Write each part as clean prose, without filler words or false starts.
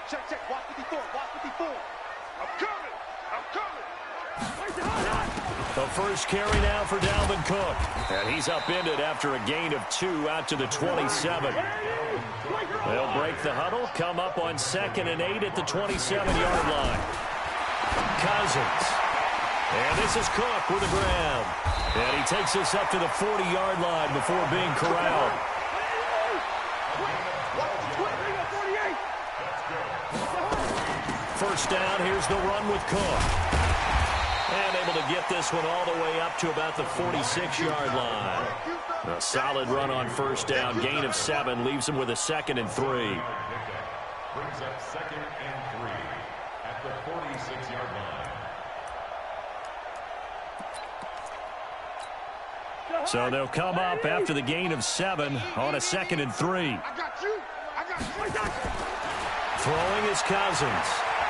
Check, check. Watch 54. Watch 54. I'm coming. I'm coming. The first carry now for Dalvin Cook. And he's upended after a gain of 2 out to the 27. They'll break the huddle, come up on 2nd and 8 at the 27-yard line. Cousins. And this is Cook with a grab. And he takes us up to the 40-yard line before being corralled. First down, here's the run with Cook. And able to get this one all the way up to about the 46-yard line. A solid run on first down. Gain of 7 leaves him with a 2nd and 3. Brings up 2nd and 3 at the 46-yard line. So they'll come up after the gain of 7 on a 2nd and 3. I got you. Throwing is Cousins.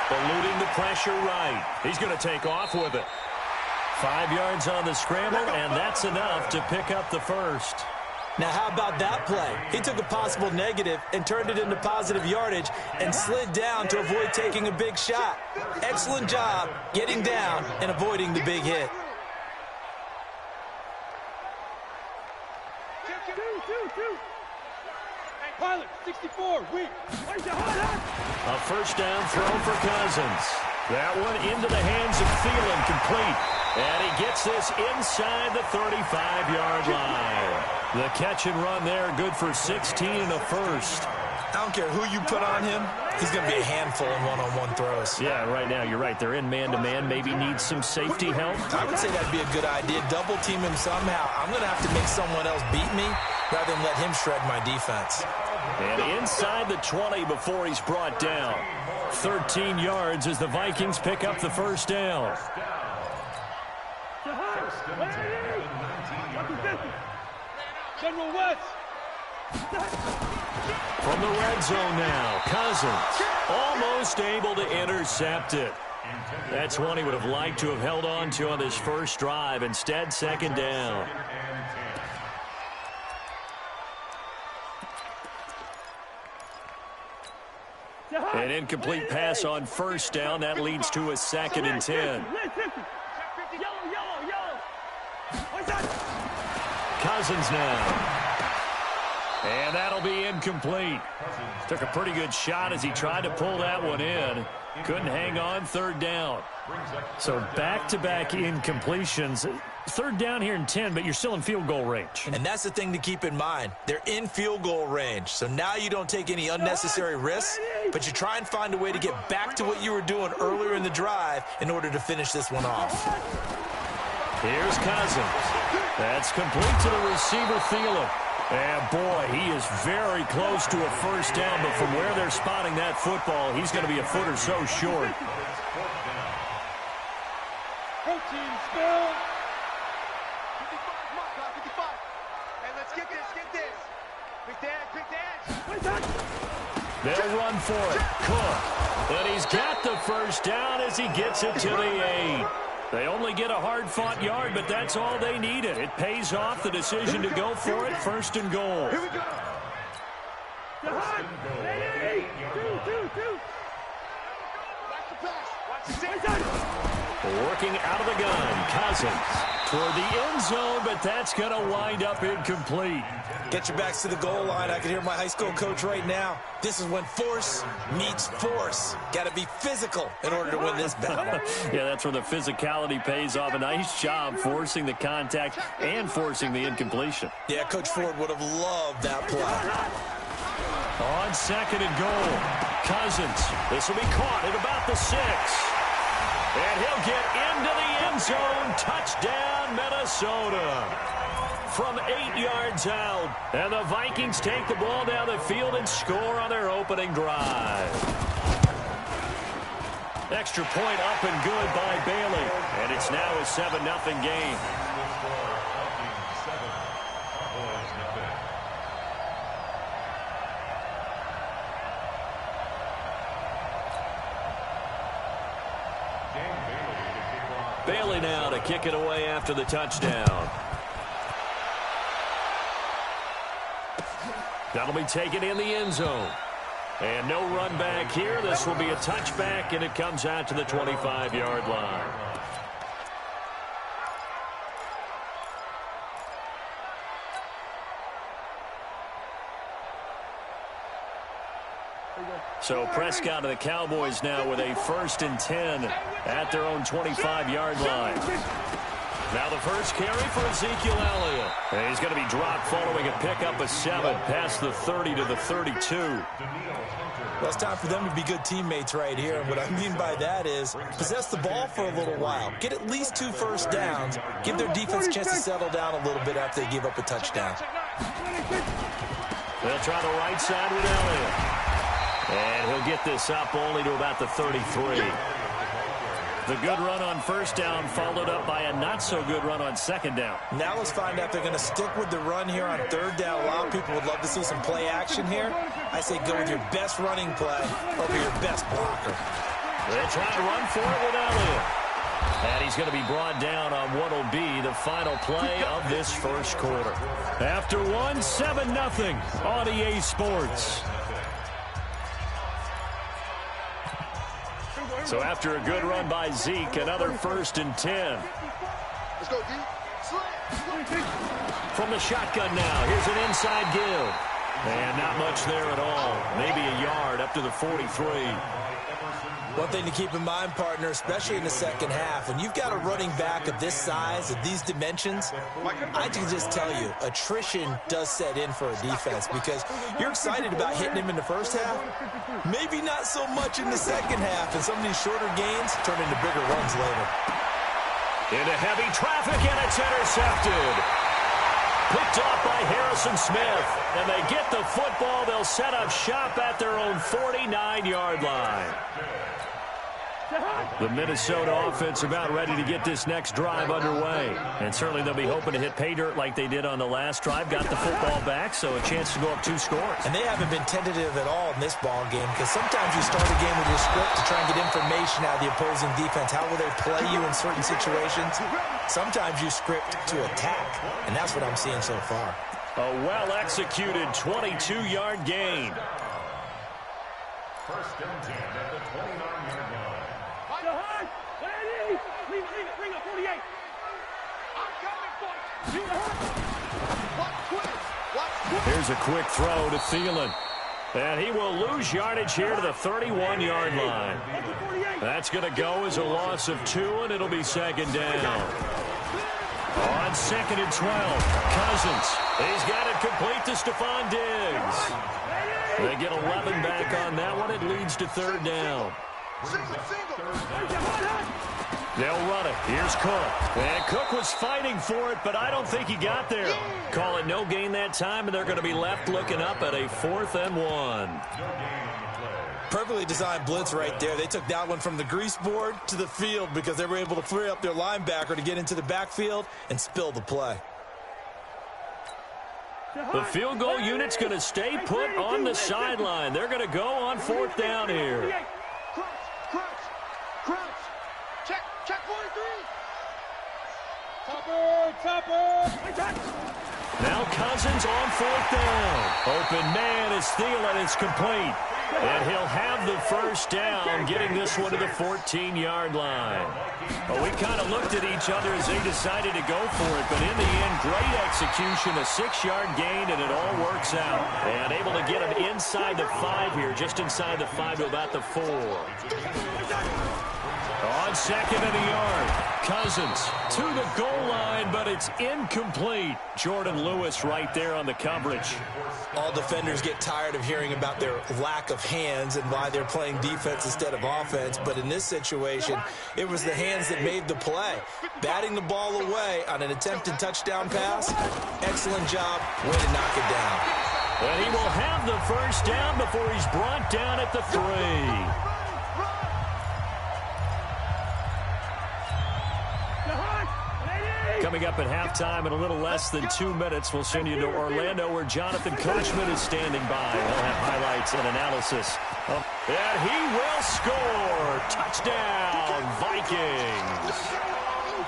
Eluding the pressure right. He's going to take off with it. 5 yards on the scramble, and that's enough to pick up the first. Now, how about that play? He took a possible negative and turned it into positive yardage and slid down to avoid taking a big shot. Excellent job getting down and avoiding the big hit. Pilot, 64, weak. A first down throw for Cousins. That one into the hands of Thielen, complete. And he gets this inside the 35-yard line. The catch and run there, good for 16 and a first. I don't care who you put on him, he's going to be a handful in one-on-one throws. Yeah, right now, you're right. They're in man-to-man. Maybe needs some safety help. I would say that'd be a good idea. Double team him somehow. I'm going to have to make someone else beat me rather than let him shred my defense. And inside the 20 before he's brought down. 13 yards as the Vikings pick up the first down. General West. From the red zone now, Cousins almost able to intercept it. That's one he would have liked to have held on to on this first drive. Instead, 2nd down. An incomplete pass on first down. That leads to a 2nd and 10. Cousins now. And that'll be incomplete. Took a pretty good shot as he tried to pull that one in. Couldn't hang on, 3rd down. So back-to-back incompletions. 3rd down here in 10, but you're still in field goal range. And that's the thing to keep in mind. They're in field goal range. So now you don't take any unnecessary risks, but you try and find a way to get back to what you were doing earlier in the drive in order to finish this one off. Here's Cousins. That's complete to the receiver, Thielen. And, boy, he is very close to a first down, but from where they're spotting that football, he's going to be a foot or so short. Protein spill. 55. Hey, let's get this. Big dash. They'll run for it. Cook. And he's got the first down as he gets it to the 8. They only get a hard-fought yard, but that's all they needed. It pays off the decision to go for it, 1st and goal. Here we go. Working out of the gun, Cousins toward the end zone, but that's going to wind up incomplete. Get your backs to the goal line. I can hear my high school coach right now. This is when force meets force. Got to be physical in order to win this battle. Yeah, that's where the physicality pays off. A nice job forcing the contact and forcing the incompletion. Yeah, Coach Ford would have loved that play. On 2nd and goal, Cousins. This will be caught at about the 6. And he'll get into the end zone. Touchdown, Minnesota. From 8 yards out. And the Vikings take the ball down the field and score on their opening drive. Extra point up and good by Bailey. And it's now a 7-0 game. Bailey now to kick it away after the touchdown. That'll be taken in the end zone. And no run back here. This will be a touchback, and it comes out to the 25-yard line. So Prescott and the Cowboys now with a 1st and 10 at their own 25-yard line. Now the first carry for Ezekiel Elliott. And he's going to be dropped following a pickup of 7 past the 30 to the 32. Well, it's time for them to be good teammates right here. And what I mean by that is possess the ball for a little while. Get at least 2 first downs. Give their defense a chance to settle down a little bit after they give up a touchdown. They'll try the right side with Elliott. And he'll get this up only to about the 33. The good run on 1st down followed up by a not-so-good run on 2nd down. Now let's find out if they're going to stick with the run here on 3rd down. A lot of people would love to see some play action here. I say go with your best running play over your best blocker. They'll try to run for it with Elliott. And he's going to be brought down on what will be the final play of this first quarter. After 7-0 on EA Sports. So after a good run by Zeke, another 1st and 10. Let's go, D. From the shotgun now, here's an inside give. And not much there at all. Maybe a yard up to the 43. One thing to keep in mind, partner, especially in the second half, when you've got a running back of this size, of these dimensions, I can just tell you, attrition does set in for a defense because you're excited about hitting him in the first half, maybe not so much in the second half, and some of these shorter gains turn into bigger runs later. Into heavy traffic, and it's intercepted. Picked off by Harrison Smith, and they get the football. They'll set up shop at their own 49-yard line. The Minnesota offense about ready to get this next drive underway. And certainly they'll be hoping to hit pay dirt like they did on the last drive. Got the football back, so a chance to go up 2 scores. And they haven't been tentative at all in this ball game because sometimes you start a game with your script to try and get information out of the opposing defense. How will they play you in certain situations? Sometimes you script to attack, and that's what I'm seeing so far. A well-executed 22-yard gain. 1st and 10 at the 29-yard line. Bring up 48. I'm coming, boys. Here's a quick throw to Thielen. And he will lose yardage here to the 31-yard line. That's going to go as a loss of 2, and it'll be 2nd down. On 2nd and 12, Cousins. He's got it complete to Stephon Diggs. They get 11 back on that one. It leads to 3rd down. They'll run it. Here's Cook. And Cook was fighting for it, but I don't think he got there. Call it no gain that time, and they're going to be left looking up at a 4th and 1. Perfectly designed blitz right there. They took that one from the grease board to the field because they were able to free up their linebacker to get into the backfield and spill the play. The field goal unit's going to stay put on the sideline. They're going to go on 4th down here. Check 43. Now Cousins on 4th down. Open man is Thielen. It's complete. And he'll have the 1st down, getting this one to the 14-yard line. Well, we kind of looked at each other as they decided to go for it, but in the end, great execution, a 6-yard gain, and it all works out. And able to get him inside the 5 here, just inside the 5 to about the 4. On 2nd and a yard, Cousins to the goal line, but it's incomplete. Jordan Lewis right there on the coverage. All defenders get tired of hearing about their lack of hands and why they're playing defense instead of offense, but in this situation, it was the hands that made the play. Batting the ball away on an attempted touchdown pass, excellent job, way to knock it down. And he will have the 1st down before he's brought down at the 3. Coming up at halftime in a little less than 2 minutes, we'll send you to Orlando where Jonathan Coachman is standing by. He'll have highlights and analysis. And he will score. Touchdown, Vikings.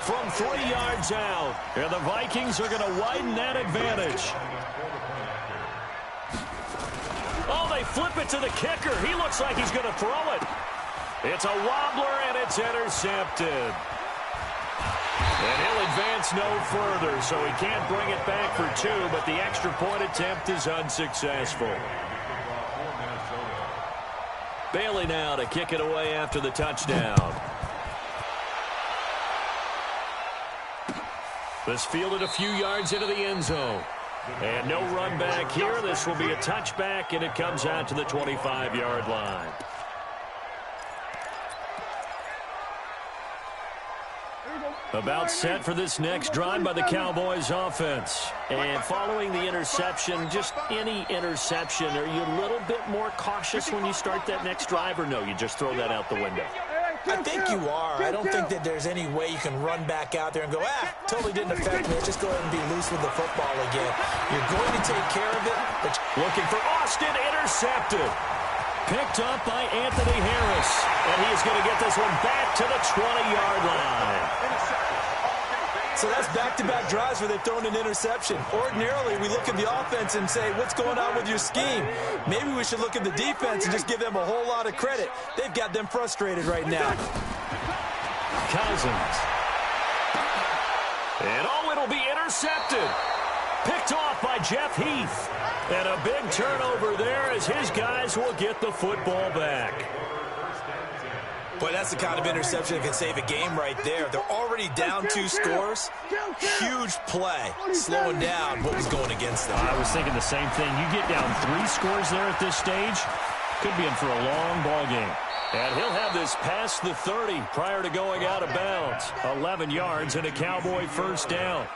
From 3 yards out. And the Vikings are going to widen that advantage. Oh, they flip it to the kicker. He looks like he's going to throw it. It's a wobbler, and it's intercepted. And he'll advance no further, so he can't bring it back for 2, but the extra point attempt is unsuccessful. Bailey now to kick it away after the touchdown. This fielded a few yards into the end zone. And no run back here. This will be a touchback, and it comes out to the 25-yard line. About set for this next drive by the Cowboys offense. And following the interception, just any interception, are you a little bit more cautious when you start that next drive, or no, you just throw that out the window? I think you are. I don't think that there's any way you can run back out there and go, totally didn't affect me. Just go ahead and be loose with the football again. You're going to take care of it. But looking for Austin, intercepted. Picked up by Anthony Harris. And he is going to get this one back to the 20-yard line. So that's back-to-back drives where they've thrown an interception. Ordinarily, we look at the offense and say, what's going on with your scheme? Maybe we should look at the defense and just give them a whole lot of credit. They've got them frustrated right now. Cousins. And it'll be intercepted. Picked off by Jeff Heath. And a big turnover there as his guys will get the football back. Boy, that's the kind of interception that can save a game right there. They're already down 2 scores. Huge play, slowing down what was going against them. I was thinking the same thing. You get down 3 scores there at this stage, could be in for a long ball game. And he'll have this past the 30 prior to going out of bounds. 11 yards and a Cowboy first down.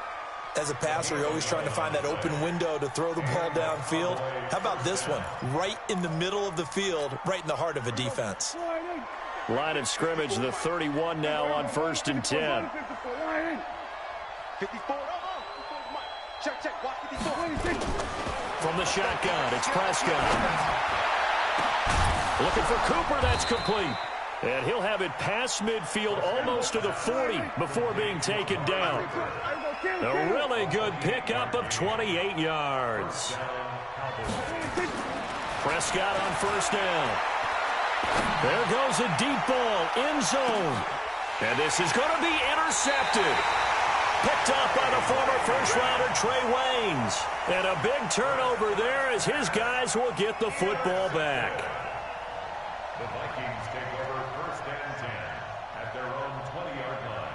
As a passer, you're always trying to find that open window to throw the ball downfield. How about this one? Right in the middle of the field, right in the heart of a defense. Line of scrimmage, the 31 now on 1st and 10. 54. Check. Watch 54. From the shotgun, it's Prescott. Looking for Cooper, that's complete. And he'll have it past midfield almost to the 40 before being taken down. A really good pickup of 28 yards. Prescott on 1st down. There goes a deep ball, end zone. And this is going to be intercepted. Picked up by the former first-rounder Trey Waynes. And a big turnover there as his guys will get the football back. The Vikings take over 1st and 10 at their own 20-yard line.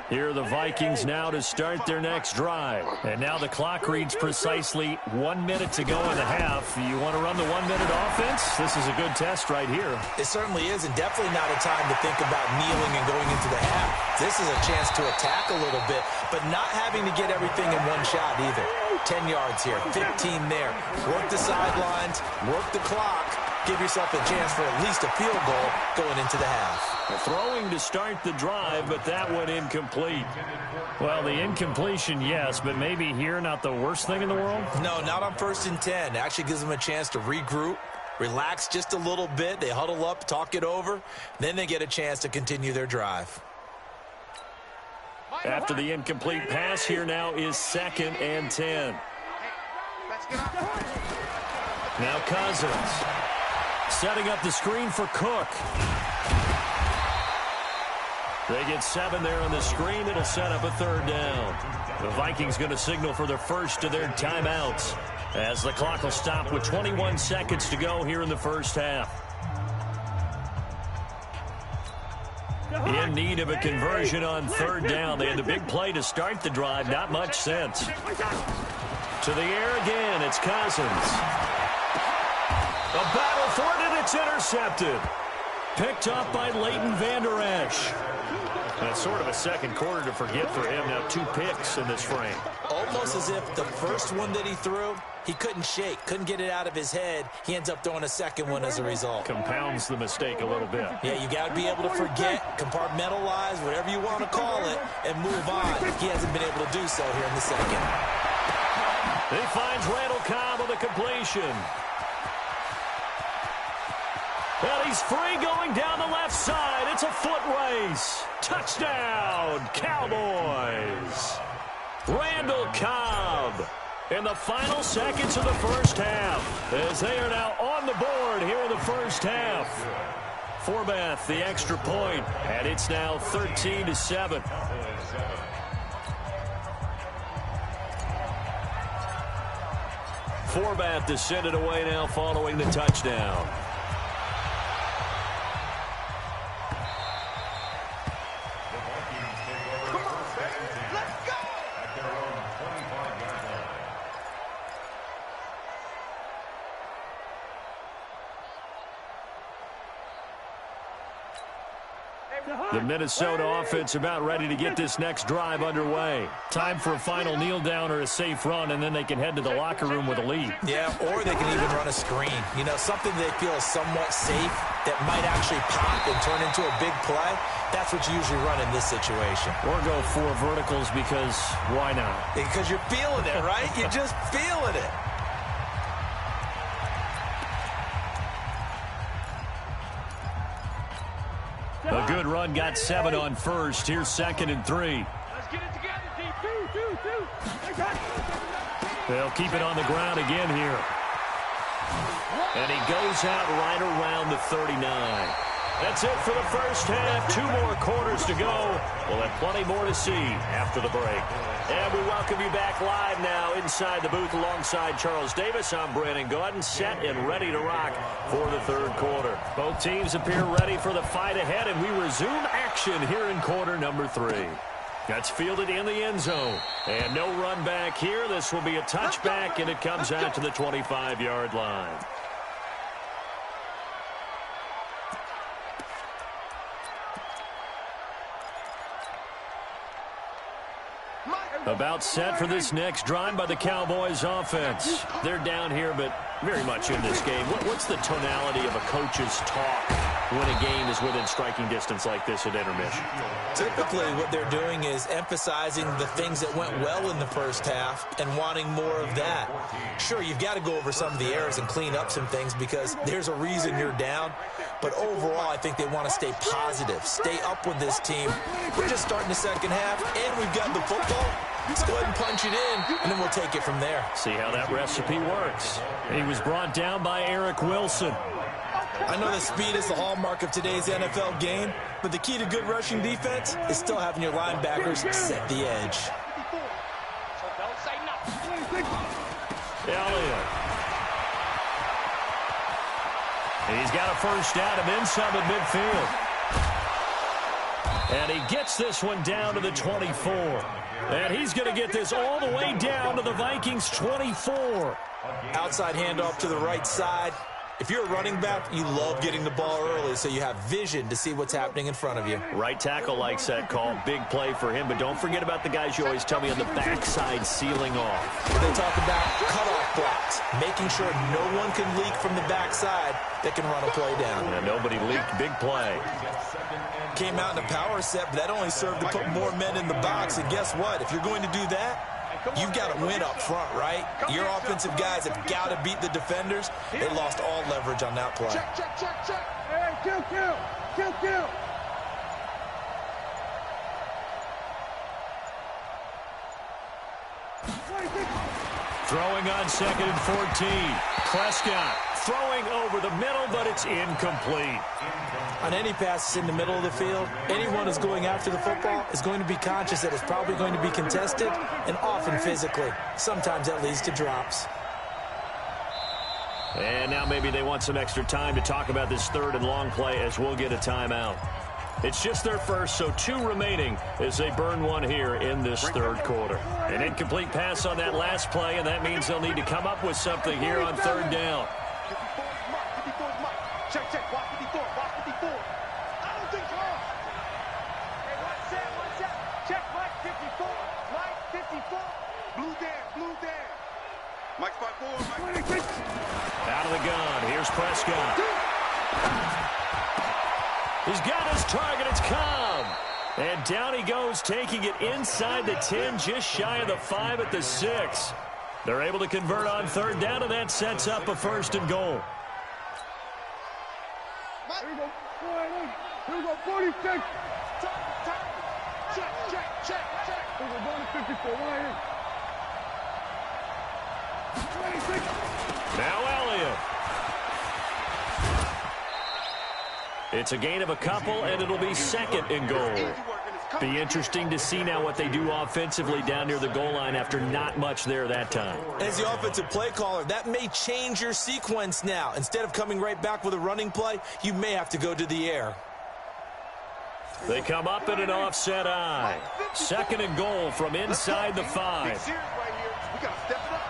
Here are the Vikings now to start their next drive. And now the clock reads precisely 1 minute to go in the half. You want to run the 1-minute offense? This is a good test right here. It certainly is, and definitely not a time to think about kneeling and going into the half. This is a chance to attack a little bit, but not having to get everything in one shot either. 10 yards here, 15 there. Work the sidelines, work the clock. Give yourself a chance for at least a field goal going into the half. Throwing to start the drive, but that one incomplete. Well, the incompletion, yes, but maybe here not the worst thing in the world? No, not on 1st and 10. Actually gives them a chance to regroup, relax just a little bit. They huddle up, talk it over. Then they get a chance to continue their drive. After the incomplete pass, here now is 2nd and 10. Now Cousins. Setting up the screen for Cook. They get 7 there on the screen. It'll set up a 3rd down. The Vikings going to signal for the first of their timeouts as the clock will stop with 21 seconds to go here in the first half. In need of a conversion on 3rd down. They had the big play to start the drive. Not much sense. To the air again. It's Cousins. A battle for it, and it's intercepted. Picked up by Leighton Vander Esch. That's sort of a second quarter to forget for him. Now 2 picks in this frame. Almost as if the first one that he threw, he couldn't shake, couldn't get it out of his head. He ends up throwing a second one as a result. Compounds the mistake a little bit. Yeah, you got to be able to forget, compartmentalize, whatever you want to call it, and move on. He hasn't been able to do so here in the second. He finds Randall Cobb with a completion. And he's free going down the left side. It's a foot race. Touchdown, Cowboys. Randall Cobb in the final seconds of the first half, as they are now on the board here in the first half. Forbath, the extra point, and it's now 13-7. Forbath to send it away now following the touchdown. The Minnesota offense about ready to get this next drive underway. Time for a final kneel down or a safe run, and then they can head to the locker room with a lead. Yeah, or they can even run a screen. You know, something they feel is somewhat safe that might actually pop and turn into a big play. That's what you usually run in this situation. Or go 4 verticals because why not? Because you're feeling it, right? You're just feeling it. A good run, got 7 on first. Here's 2nd and 3. Let's get it together, D. 2. They'll keep it on the ground again here. And he goes out right around the 39. That's it for the first half. 2 more quarters to go. We'll have plenty more to see after the break. And we welcome you back live now inside the booth alongside Charles Davis. I'm Brandon Gaudin, set and ready to rock for the third quarter. Both teams appear ready for the fight ahead, and we resume action here in quarter number 3. That's fielded in the end zone. And no run back here. This will be a touchback, and it comes out to the 25-yard line. About set for this next drive by the Cowboys offense. They're down here, but very much in this game. What's the tonality of a coach's talk when a game is within striking distance like this at intermission? Typically, what they're doing is emphasizing the things that went well in the first half and wanting more of that. Sure, you've got to go over some of the errors and clean up some things because there's a reason you're down. But overall, I think they want to stay positive, stay up with this team. We're just starting the second half, and we've got the football. Let's go ahead and punch it in, and then we'll take it from there. See how that recipe works. He was brought down by Eric Wilson. I know that speed is the hallmark of today's NFL game, but the key to good rushing defense is still having your linebackers set the edge. Elliott. He's got a first down and then some at midfield. And he gets this one down to the 24. And he's going to get this all the way down to the Vikings' 24. Outside handoff to the right side. If you're a running back, you love getting the ball early so you have vision to see what's happening in front of you. Right tackle likes that call. Big play for him. But don't forget about the guys you always tell me on the backside sealing off. They talk about cutoff blocks, making sure no one can leak from the backside that can run a play down. And nobody leaked. Big play. Came out in a power set, but that only served to put more men in the box. And guess what? If you're going to do that, you've got to win up front, right? Your offensive guys have got to beat the defenders. They lost all leverage on that play. Check. Hey, kill. Throwing on 2nd and 14. Prescott throwing over the middle, but it's incomplete. On any passes in the middle of the field, anyone who's going after the football is going to be conscious that it's probably going to be contested and often physically. Sometimes that leads to drops. And now maybe they want some extra time to talk about this third and long play as we'll get a timeout. It's just their first, so 2 remaining as they burn one here in this third quarter. An incomplete pass on that last play, and that means they'll need to come up with something here on third down. Check. Watch 54. I don't think so. Hey, watch that. Check Mike 54. Blue down. Mike spot 4. Out of the gun. Here's Prescott. He's got his target. It's Cobb. And down he goes, taking it inside the 10, just shy of the 5 at the 6. They're able to convert on third down, and that sets up a 1st and goal. Here we go. Here we go. 46. Check. Here we go. Going to 54. Right here. 26. Now Elliott. It's a gain of a couple, and it'll be second and goal. Be interesting to see now what they do offensively down near the goal line after not much there that time. As the offensive play caller, that may change your sequence now. Instead of coming right back with a running play, you may have to go to the air. They come up in an offset eye. Second and goal from inside the 5. We got to step it up.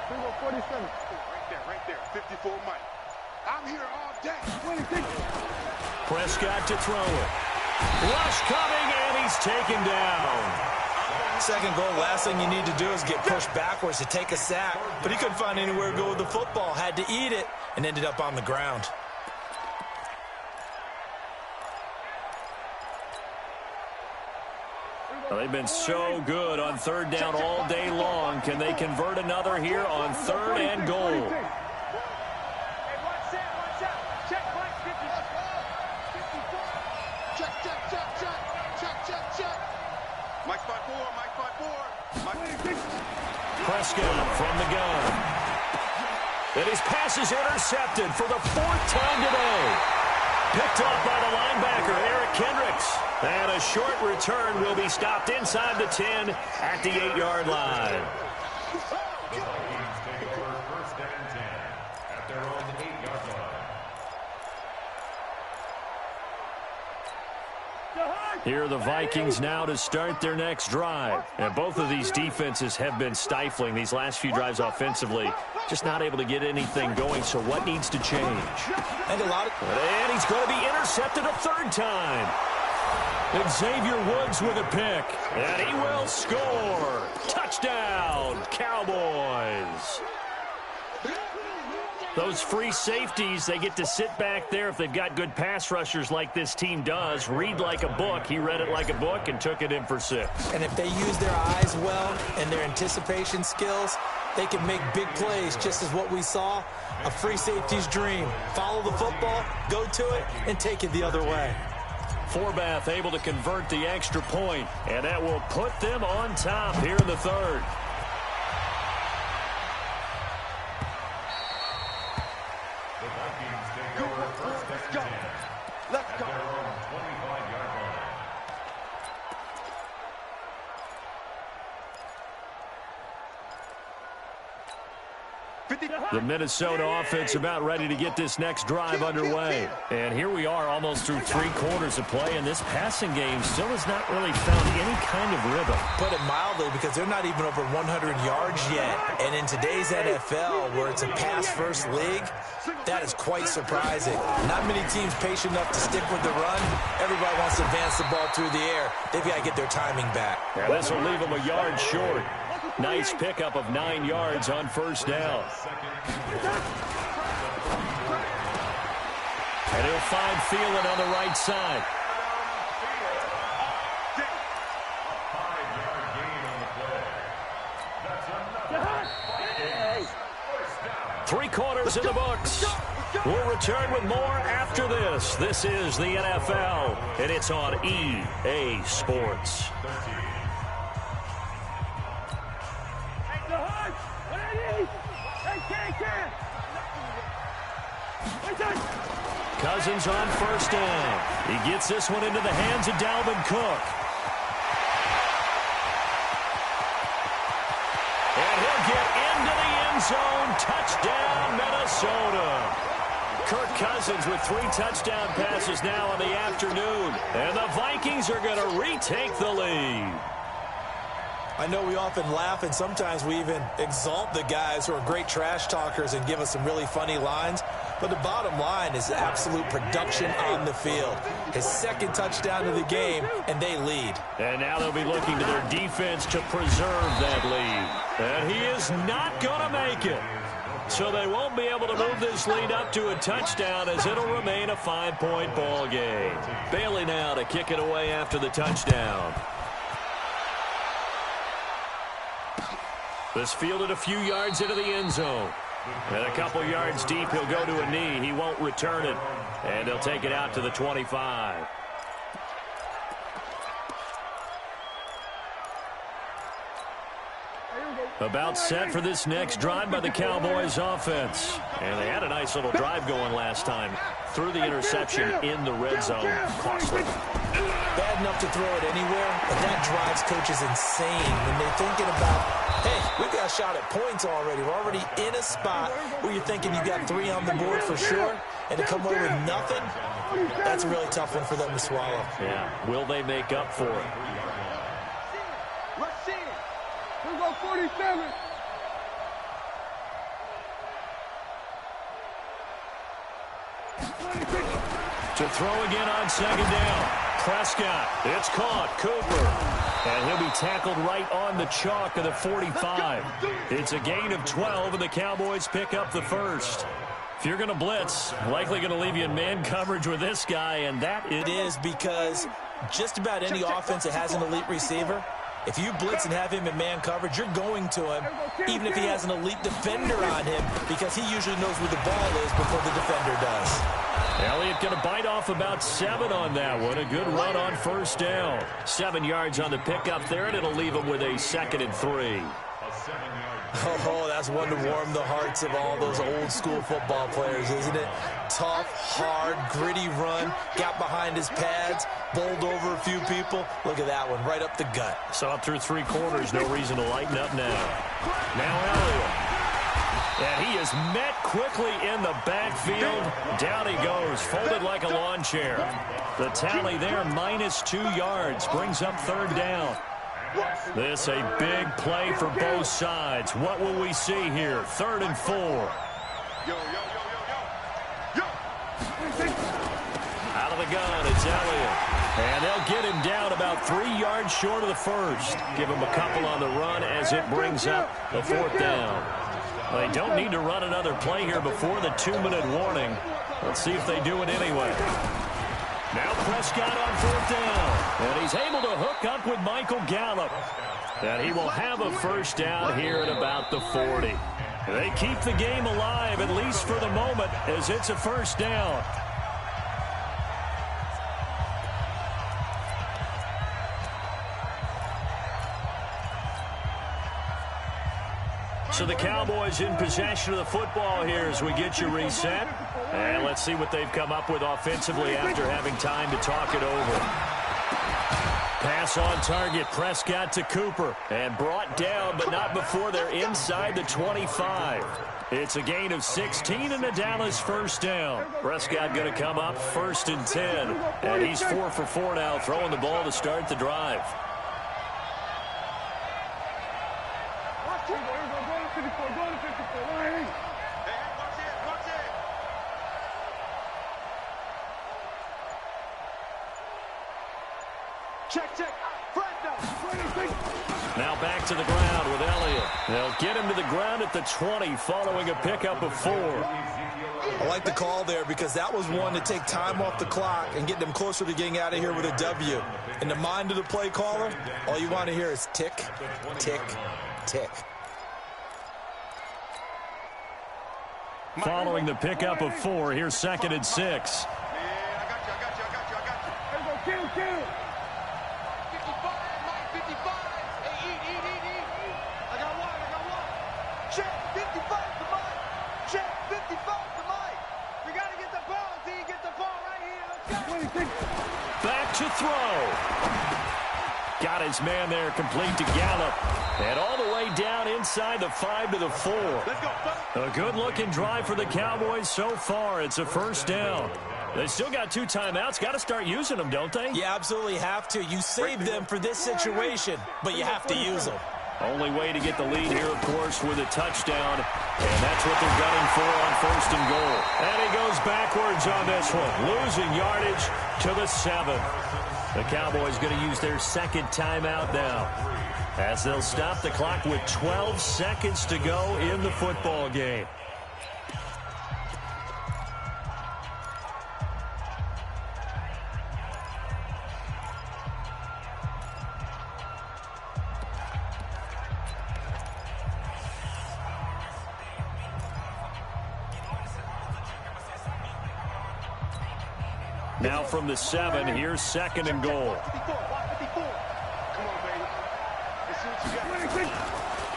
Here we go. 47. Right there. 54 Mike. I'm here all day. 26. Prescott to throw it. Rush coming, and he's taken down. Second goal, last thing you need to do is get pushed backwards to take a sack. But he couldn't find anywhere to go with the football. Had to eat it and ended up on the ground. Well, they've been so good on third down all day long. Can they convert another here on third and goal? Prescott from the gun. And his pass is intercepted for the 4th time today. Picked up by the linebacker, Eric Kendricks. And a short return will be stopped inside the 10 at the 8-yard line. The Vikings take over first and 10 at their own 8-yard line. Here are the Vikings now to start their next drive. And both of these defenses have been stifling these last few drives offensively. Just not able to get anything going, so what needs to change? And he's going to be intercepted a third time. Xavier Woods with a pick. And he will score. Touchdown, Cowboys. Those free safeties, they get to sit back there if they've got good pass rushers like this team does. Read like a book. He read it like a book and took it in for 6. And if they use their eyes well and their anticipation skills, they can make big plays, just as what we saw. A free safety's dream. Follow the football, go to it, and take it the other way. Forbath able to convert the extra point, and that will put them on top here in the third. The Vikings take over first and 10 Let's at go. their own 25-yard line. The Minnesota offense about ready to get this next drive underway. And here we are almost through 3 quarters of play, and this passing game still has not really found any kind of rhythm. Put it mildly, because they're not even over 100 yards yet. And in today's NFL, where it's a pass-first league, that is quite surprising. Not many teams patient enough to stick with the run. Everybody wants to advance the ball through the air. They've got to get their timing back. And this will leave them a yard short. Nice pickup of 9 yards on first down. And he'll find Thielen on the right side. 5-yard gain on the play. That's another. 3 quarters in the books. We'll return with more after this. This is the NFL, and it's on EA Sports. Cousins on first down. He gets this one into the hands of Dalvin Cook. And he'll get into the end zone. Touchdown, Minnesota. Kirk Cousins with 3 touchdown passes now in the afternoon. And the Vikings are going to retake the lead. I know we often laugh, and sometimes we even exalt the guys who are great trash talkers and give us some really funny lines. But the bottom line is absolute production on the field. His 2nd touchdown of the game, and they lead. And now they'll be looking to their defense to preserve that lead. And he is not going to make it. So they won't be able to move this lead up to a touchdown, as it'll remain a 5-point ball game. Bailey now to kick it away after the touchdown. This fielded a few yards into the end zone. And a couple yards deep, he'll go to a knee. He won't return it. And he'll take it out to the 25. About set for this next drive by the Cowboys offense. And they had a nice little drive going last time. Threw the interception in the red zone. Costly. Bad enough to throw it anywhere, but that drives coaches insane when they're thinking about, hey, we've got a shot at points already. We're already in a spot where you're thinking you got 3 on the board for sure, and to come away with nothing, that's a really tough one for them to swallow. Yeah, will they make up for it? Let's see it. We'll go 47. To throw again on second down. Prescott, it's caught. Cooper. And he'll be tackled right on the chalk of the 45. It's a gain of 12, and the Cowboys pick up the first. If you're going to blitz, likely going to leave you in man coverage with this guy, and that it is because just about any offense that has an elite receiver, if you blitz and have him in man coverage, you're going to him, even if he has an elite defender on him, because he usually knows where the ball is before the defender does. Elliott going to bite off about 7 on that one. A good run on first down. 7 yards on the pickup there, and it'll leave him with a 2nd and 3. Oh, that's one to warm the hearts of all those old-school football players, isn't it? Tough, hard, gritty run, got behind his pads, bowled over a few people. Look at that one, right up the gut. Saw it through 3 quarters, no reason to lighten up now. Now Elliott. And he is met quickly in the backfield. Down he goes, folded like a lawn chair. The tally there, -2 yards, brings up 3rd down. This a big play for both sides. What will we see here? 3rd and 4. Out of the gun, it's Elliott. And they'll get him down about 3 yards short of the first. Give him a couple on the run as it brings up the 4th down. They don't need to run another play here before the 2-minute warning. Let's see if they do it anyway. Now Prescott on 4th down. And he's able to hook up with Michael Gallup. And he will have a first down here at about the 40. They keep the game alive, at least for the moment, as it's a first down. So the Cowboys in possession of the football here as we get you reset. And let's see what they've come up with offensively after having time to talk it over. Pass on target, Prescott to Cooper. And brought down, but not before they're inside the 25. It's a gain of 16 and a Dallas first down. Prescott going to come up 1st and 10. And he's 4 for 4 now, throwing the ball to start the drive. Now back to the ground with Elliott. They'll get him to the ground at the 20 following a pickup of 4. I like the call there because that was one to take time off the clock and get them closer to getting out of here with a W. In the mind of the play caller, all you want to hear is tick, tick, tick. Following the pickup of 4, here's 2nd and 6. Back to throw. Got his man there, complete to Gallup. And all the way down inside the 5 to the 4. A good-looking drive for the Cowboys so far. It's a first down. They still got 2 timeouts. Got to start using them, don't they? You absolutely have to. You save them for this situation, but you have to use them. Only way to get the lead here, of course, with a touchdown. And that's what they're gunning for on 1st and goal. And he goes backwards on this one, losing yardage to the 7. The Cowboys going to use their 2nd timeout now, as they'll stop the clock with 12 seconds to go in the football game. Now from the 7, here's 2nd and goal.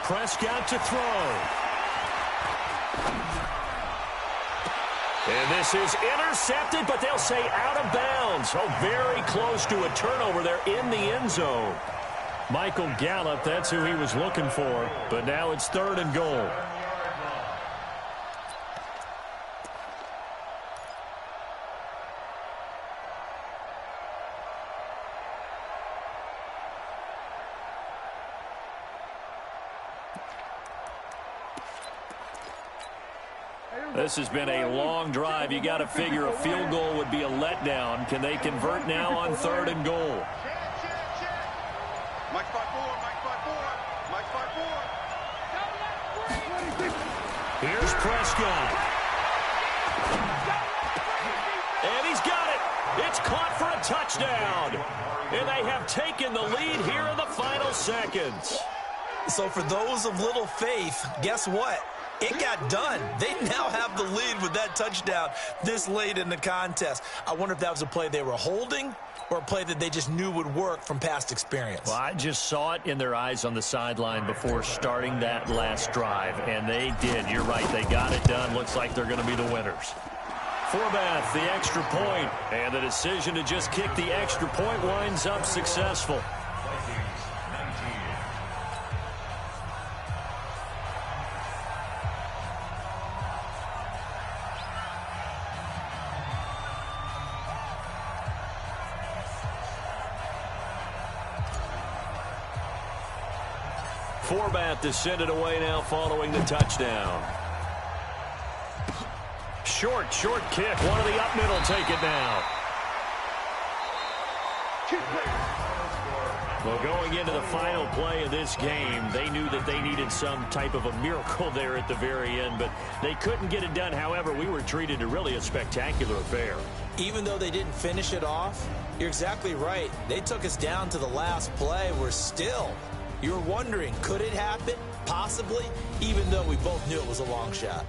Prescott to throw. And this is intercepted, but they'll say out of bounds. Oh, very close to a turnover there in the end zone. Michael Gallup, that's who he was looking for. But now it's 3rd and goal. This has been a long drive. You got to figure a field goal would be a letdown. Can they convert now on 3rd and goal? Mike 5-4, Mike 5-4, Mike 5-4. Here's Prescott. And he's got it. It's caught for a touchdown. And they have taken the lead here in the final seconds. So for those of little faith, guess what? It got done. They now have the lead with that touchdown this late in the contest. I wonder if that was a play they were holding or a play that they just knew would work from past experience. Well, I just saw it in their eyes on the sideline before starting that last drive, and they did. You're right. They got it done. Looks like they're going to be the winners. Forbath, the extra point, and the decision to just kick the extra point winds up successful. Forbath to send it away now following the touchdown. Short kick. One of the up middle take it now. Well, going into the final play of this game, they knew that they needed some type of a miracle there at the very end, but they couldn't get it done. However, we were treated to really a spectacular affair. Even though they didn't finish it off, you're exactly right. They took us down to the last play. We're still... You're wondering, could it happen? Possibly, even though we both knew it was a long shot.